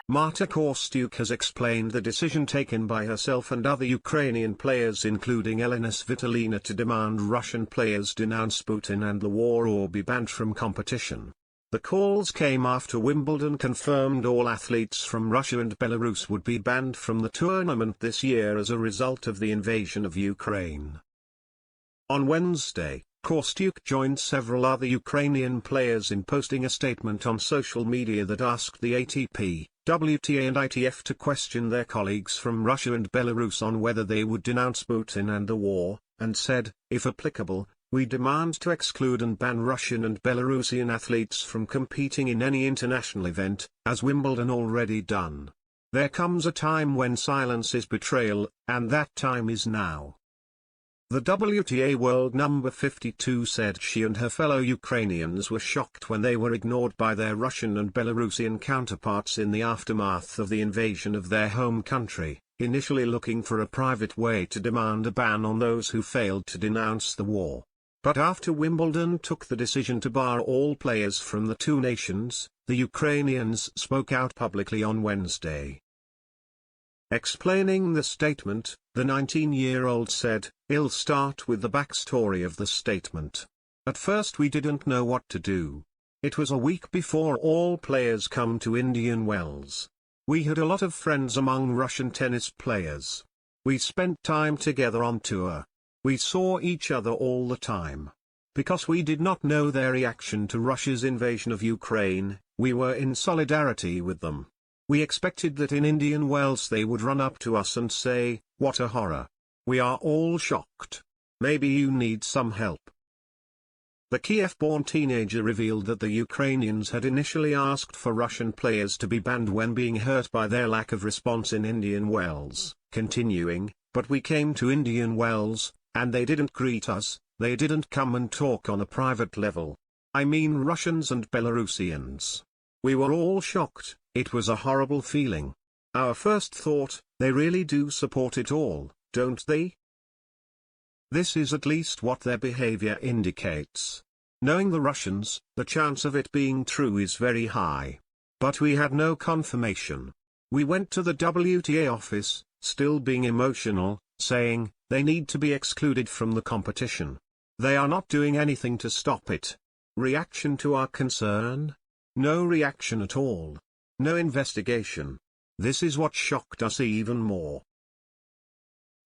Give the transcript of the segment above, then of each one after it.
Marta Kostyuk has explained the decision taken by herself and other Ukrainian players including Elena Svitolina to demand Russian players denounce Putin and the war or be banned from competition. The calls came after Wimbledon confirmed all athletes from Russia and Belarus would be banned from the tournament this year as a result of the invasion of Ukraine. On Wednesday, Kostyuk joined several other Ukrainian players in posting a statement on social media that asked the ATP, WTA and ITF to question their colleagues from Russia and Belarus on whether they would denounce Putin and the war, and said, if applicable, we demand to exclude and ban Russian and Belarusian athletes from competing in any international event, as Wimbledon already done. There comes a time when silence is betrayal, and that time is now. The WTA world number 52 said she and her fellow Ukrainians were shocked when they were ignored by their Russian and Belarusian counterparts in the aftermath of the invasion of their home country, initially looking for a private way to demand a ban on those who failed to denounce the war. But after Wimbledon took the decision to bar all players from the two nations, the Ukrainians spoke out publicly on Wednesday. Explaining the statement, the 19-year-old said, "I'll start with the backstory of the statement. At first we didn't know what to do. It was a week before all players come to Indian Wells. We had a lot of friends among Russian tennis players. We spent time together on tour. We saw each other all the time. Because we did not know their reaction to Russia's invasion of Ukraine, we were in solidarity with them. We expected that in Indian Wells they would run up to us and say, 'What a horror. We are all shocked. Maybe you need some help.'" The Kiev-born teenager revealed that the Ukrainians had initially asked for Russian players to be banned when being hurt by their lack of response in Indian Wells, continuing, "But we came to Indian Wells, and they didn't greet us, they didn't come and talk on a private level. I mean Russians and Belarusians. We were all shocked. It was a horrible feeling. Our first thought, they really do support it all, don't they?" This is at least what their behavior indicates. Knowing the Russians, the chance of it being true is very high. But we had no confirmation. We went to the WTA office, still being emotional, saying, they need to be excluded from the competition. They are not doing anything to stop it. Reaction to our concern? No reaction at all. No investigation. This is what shocked us even more.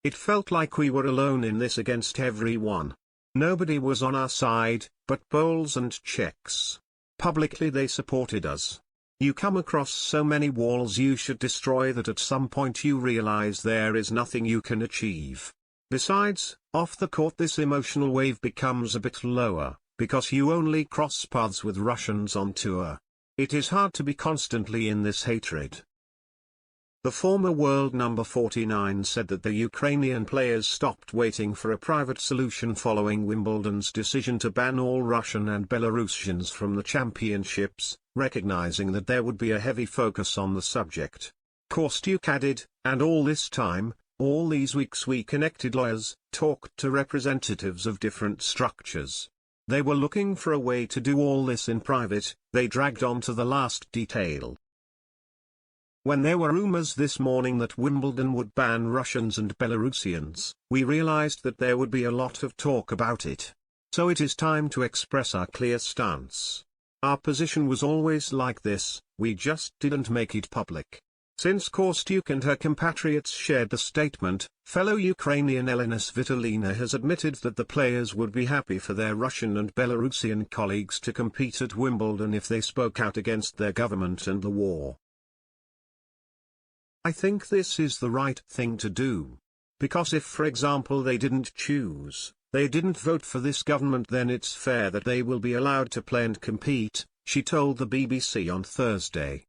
It felt like we were alone in this against everyone. Nobody was on our side, but Poles and Czechs. Publicly they supported us. You come across so many walls you should destroy that at some point you realize there is nothing you can achieve. Besides, off the court this emotional wave becomes a bit lower, because you only cross paths with Russians on tour. It is hard to be constantly in this hatred. The former world number 49 said that the Ukrainian players stopped waiting for a private solution following Wimbledon's decision to ban all Russian and Belarusians from the championships, recognizing that there would be a heavy focus on the subject. Kostyuk added, "And all this time, all these weeks we connected lawyers, talked to representatives of different structures. They were looking for a way to do all this in private, they dragged on to the last detail. When there were rumors this morning that Wimbledon would ban Russians and Belarusians, we realized that there would be a lot of talk about it. So it is time to express our clear stance. Our position was always like this, we just didn't make it public." Since Kostyuk and her compatriots shared the statement, fellow Ukrainian Elena Svitolina has admitted that the players would be happy for their Russian and Belarusian colleagues to compete at Wimbledon if they spoke out against their government and the war. "I think this is the right thing to do. Because if for example they didn't choose, they didn't vote for this government, then it's fair that they will be allowed to play and compete," she told the BBC on Thursday.